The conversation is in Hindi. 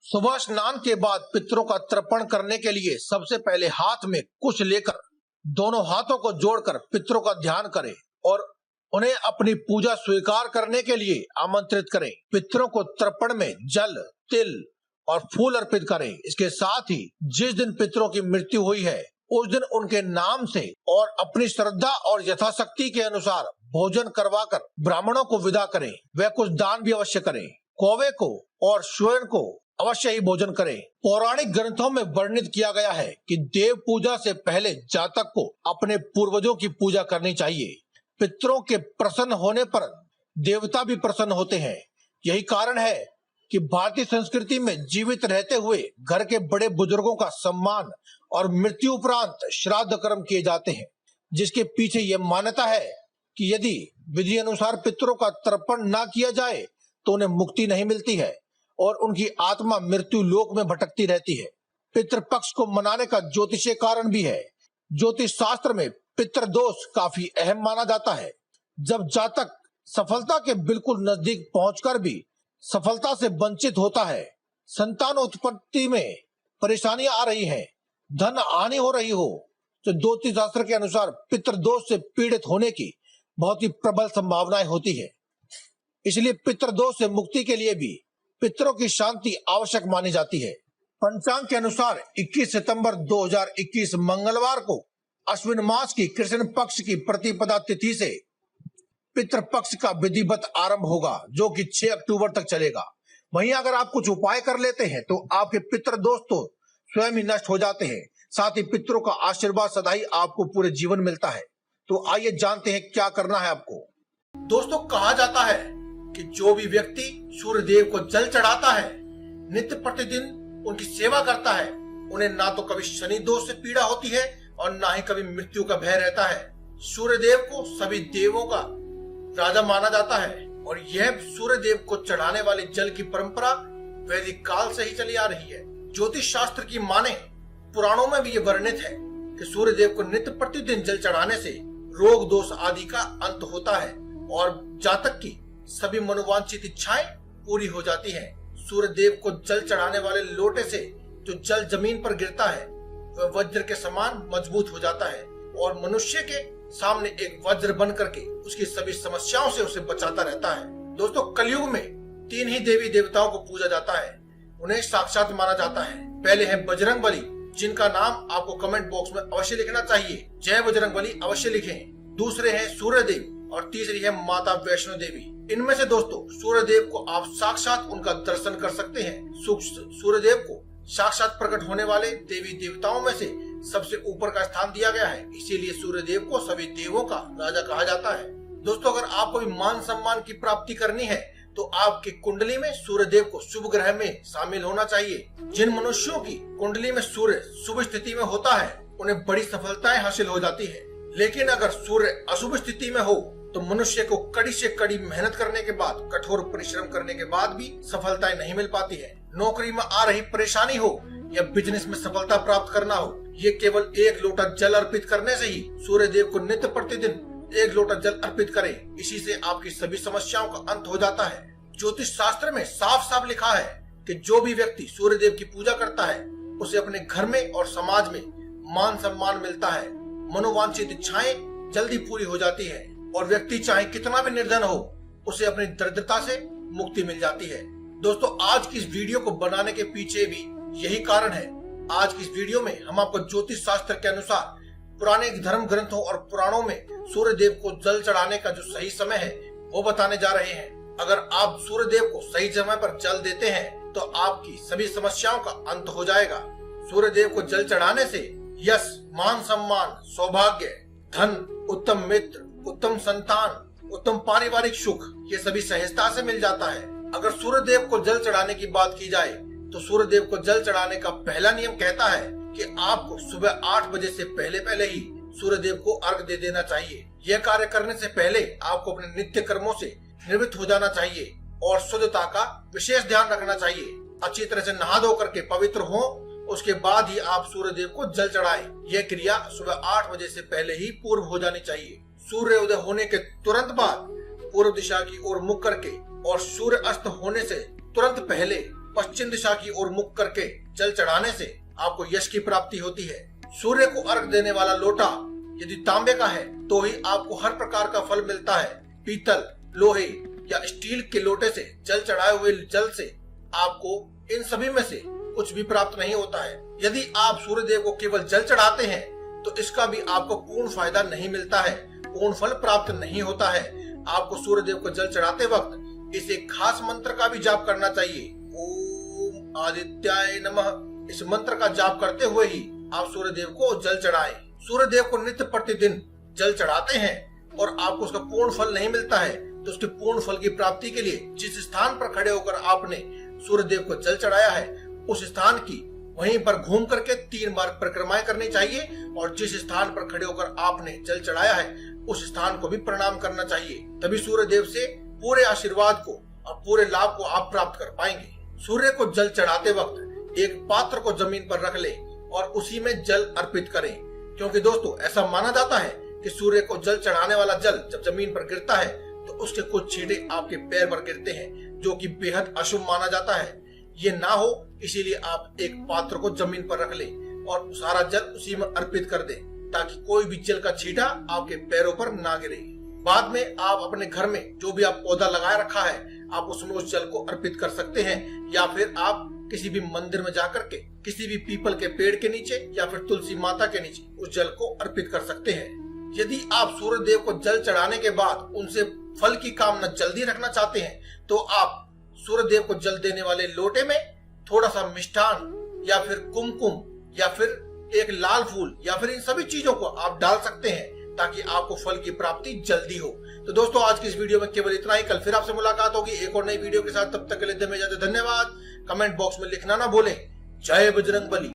सुबह स्नान के बाद पितरों का तर्पण करने के लिए सबसे पहले हाथ में कुश लेकर दोनों हाथों को जोड़कर पितरों का ध्यान करें और उन्हें अपनी पूजा स्वीकार करने के लिए आमंत्रित करें। पितरों को तर्पण में जल, तिल और फूल अर्पित करें। इसके साथ ही जिस दिन पितरों की मृत्यु हुई है उस दिन उनके नाम से और अपनी श्रद्धा और यथाशक्ति के अनुसार भोजन करवाकर ब्राह्मणों को विदा करें। वह कुछ दान भी अवश्य करें। कौवे को और स्वयं को अवश्य ही भोजन करें। पौराणिक ग्रंथों में वर्णित किया गया है कि देव पूजा से पहले जातक को अपने पूर्वजों की पूजा करनी चाहिए। पितरों के प्रसन्न होने पर देवता भी प्रसन्न होते हैं। यही कारण है कि भारतीय संस्कृति में जीवित रहते हुए घर के बड़े बुजुर्गों का सम्मान और मृत्यु उपरांत श्राद्ध कर्म किए जाते हैं, जिसके पीछे यह मान्यता है कि यदि विधि अनुसार पितरों का तर्पण न किया जाए तो उन्हें मुक्ति नहीं मिलती है और उनकी आत्मा मृत्यु लोक में भटकती रहती है। पितृपक्ष को मनाने का ज्योतिषीय कारण भी है। ज्योतिष शास्त्र में पितृदोष काफी अहम माना जाता है। जब जातक सफलता के बिल्कुल नजदीक पहुंचकर भी सफलता से वंचित होता है, संतान उत्पत्ति में परेशानियां आ रही हैं, धन हानि हो रही हो, तो ज्योतिष शास्त्र के अनुसार पितृदोष से पीड़ित होने की बहुत ही प्रबल संभावनाएं होती है। इसलिए पितृदोष से मुक्ति के लिए भी पितरों की शांति आवश्यक मानी जाती है। पंचांग के अनुसार 21 सितंबर 2021 मंगलवार को अश्विन मास की कृष्ण पक्ष की प्रतिपदा तिथि से पितृपक्ष का विधिवत आरंभ होगा, जो कि 6 अक्टूबर तक चलेगा। वहीं अगर आप कुछ उपाय कर लेते हैं तो आपके पितृदोष तो स्वयं ही नष्ट हो जाते हैं। साथ ही पितरों का आशीर्वाद सदा ही आपको पूरे जीवन मिलता है। तो आइए जानते हैं क्या करना है आपको। दोस्तों, कहा जाता है कि जो भी व्यक्ति सूर्य देव को जल चढ़ाता है, नित्य प्रतिदिन उनकी सेवा करता है, उन्हें ना तो कभी शनि दोष से पीड़ा होती है और ना ही कभी मृत्यु का भय रहता है। सूर्य देव को सभी देवों का राजा माना जाता है और यह सूर्य देव को चढ़ाने वाले जल की परंपरा वैदिक काल से ही चली आ रही है। ज्योतिष शास्त्र की माने पुराणों में भी ये वर्णित है कि सूर्य देव को नित्य प्रतिदिन जल चढ़ाने से रोग दोष आदि का अंत होता है और जातक की सभी मनोवांछित इच्छाएं पूरी हो जाती हैं। सूर्य देव को जल चढ़ाने वाले लोटे से जो जल जमीन पर गिरता है वह वज्र के समान मजबूत हो जाता है और मनुष्य के सामने एक वज्र बन करके उसकी सभी समस्याओं से उसे बचाता रहता है। दोस्तों, कलयुग में 3 ही देवी देवताओं को पूजा जाता है, उन्हें साक्षात माना जाता है। पहले है बजरंगबली, जिनका नाम आपको कमेंट बॉक्स में अवश्य लिखना चाहिए। जय बजरंगबली अवश्य लिखें। दूसरे हैं सूर्य देव और तीसरी है माता वैष्णो देवी। इनमें से दोस्तों सूर्य देव को आप साक्षात उनका दर्शन कर सकते हैं। सूर्य देव को साक्षात प्रकट होने वाले देवी देवताओं में से सबसे ऊपर का स्थान दिया गया है, इसीलिए सूर्य देव को सभी देवों का राजा कहा जाता है। दोस्तों, अगर आपको भी मान सम्मान की प्राप्ति करनी है तो आपकी कुंडली में सूर्य देव को शुभ ग्रह में शामिल होना चाहिए। जिन मनुष्यों की कुंडली में सूर्य शुभ स्थिति में होता है उन्हें बड़ी सफलताएं हासिल हो जाती है, लेकिन अगर सूर्य अशुभ स्थिति में हो तो मनुष्य को कड़ी से कड़ी मेहनत करने के बाद, कठोर परिश्रम करने के बाद भी सफलताएं नहीं मिल पाती है। नौकरी में आ रही परेशानी हो या बिजनेस में सफलता प्राप्त करना हो, ये केवल 1 लोटा जल अर्पित करने से ही सूर्य देव को नित्य प्रतिदिन 1 लोटा जल अर्पित करें। इसी से आपकी सभी समस्याओं का अंत हो जाता है। ज्योतिष शास्त्र में साफ साफ लिखा है कि जो भी व्यक्ति सूर्य देव की पूजा करता है उसे अपने घर में और समाज में मान सम्मान मिलता है, मनोवांछित इच्छाएं जल्दी पूरी हो जाती है और व्यक्ति चाहे कितना भी निर्धन हो उसे अपनी दरिद्रता से मुक्ति मिल जाती है। दोस्तों, आज की इस वीडियो को बनाने के पीछे भी यही कारण है। आज की इस वीडियो में हम आपको ज्योतिष शास्त्र के अनुसार पुराने धर्म ग्रंथों और पुराणों में सूर्य देव को जल चढ़ाने का जो सही समय है वो बताने जा रहे हैं। अगर आप सूर्य देव को सही समय पर जल देते हैं तो आपकी सभी समस्याओं का अंत हो जाएगा। सूर्य देव को जल चढ़ाने से यश, मान सम्मान, सौभाग्य, धन, उत्तम मित्र, उत्तम संतान, उत्तम पारिवारिक सुख, ये सभी सहजता से मिल जाता है। अगर सूर्य देव को जल चढ़ाने की बात की जाए तो सूर्य देव को जल चढ़ाने का पहला नियम कहता है कि आपको सुबह 8 बजे से पहले ही सूर्य देव को अर्घ दे देना चाहिए। यह कार्य करने से पहले आपको अपने नित्य कर्मों से निवृत्त हो जाना चाहिए और शुद्धता का विशेष ध्यान रखना चाहिए। अच्छी तरह से नहा धो करके पवित्र हो, उसके बाद ही आप सूर्य देव को जल चढ़ाएं। यह क्रिया सुबह 8 बजे से पहले ही पूर्व हो जानी चाहिए। सूर्य उदय होने के तुरंत बाद पूर्व दिशा की ओर मुख करके और सूर्य अस्त होने से तुरंत पहले पश्चिम दिशा की ओर मुख करके जल चढ़ाने से आपको यश की प्राप्ति होती है। सूर्य को अर्घ देने वाला लोटा यदि तांबे का है तो ही आपको हर प्रकार का फल मिलता है। पीतल, लोहे या स्टील के लोटे से जल चढ़ाए हुए जल से आपको इन सभी में से कुछ भी प्राप्त नहीं होता है। यदि आप सूर्य देव को केवल जल चढ़ाते हैं तो इसका भी आपको पूर्ण फायदा नहीं मिलता है, पूर्ण फल प्राप्त नहीं होता है। आपको सूर्य देव को जल चढ़ाते वक्त इस एक खास मंत्र का भी जाप करना चाहिए। ओम आदित्याय नमः। इस मंत्र का जाप करते हुए ही आप सूर्य देव को जल चढ़ाएं। सूर्य देव को नित्य प्रतिदिन जल चढ़ाते हैं और आपको उसका पूर्ण फल नहीं मिलता है तो उसके पूर्ण फल की प्राप्ति के लिए जिस स्थान पर खड़े होकर आपने सूर्य देव को जल चढ़ाया है उस स्थान की वहीं पर घूम करके 3 बार परिक्रमाएं करनी चाहिए और जिस स्थान पर खड़े होकर आपने जल चढ़ाया है उस स्थान को भी प्रणाम करना चाहिए। तभी सूर्य देव से पूरे आशीर्वाद को और पूरे लाभ को आप प्राप्त कर पाएंगे। सूर्य को जल चढ़ाते वक्त एक पात्र को जमीन पर रख ले और उसी में जल अर्पित करें, क्योंकि दोस्तों ऐसा माना जाता है कि सूर्य को जल चढ़ाने वाला जल जब जमीन पर गिरता है तो उसके कुछ छींटे आपके पैर पर गिरते हैं, जो कि बेहद अशुभ माना जाता है। ये ना हो इसीलिए आप एक पात्र को जमीन पर रख लें और सारा जल उसी में अर्पित कर दें ताकि कोई भी जल का छींटा आपके पैरों पर ना गिरे। बाद में आप अपने घर में जो भी आप पौधा लगाए रखा है आप उसमें उस जल को अर्पित कर सकते हैं, या फिर आप किसी भी मंदिर में जाकर के किसी भी पीपल के पेड़ के नीचे या फिर तुलसी माता के नीचे उस जल को अर्पित कर सकते हैं। यदि आप सूर्य देव को जल चढ़ाने के बाद उनसे फल की कामना जल्दी रखना चाहते हैं तो आप सूर्य देव को जल देने वाले लोटे में थोड़ा सा मिष्ठान या फिर कुमकुम या फिर एक लाल फूल या फिर इन सभी चीजों को आप डाल सकते हैं ताकि आपको फल की प्राप्ति जल्दी हो। तो दोस्तों आज की इस वीडियो में केवल इतना ही। कल फिर आपसे मुलाकात होगी एक और नई वीडियो के साथ। तब तक के लिए धन्यवाद। कमेंट बॉक्स में लिखना ना भूलें। जय बजरंगबली।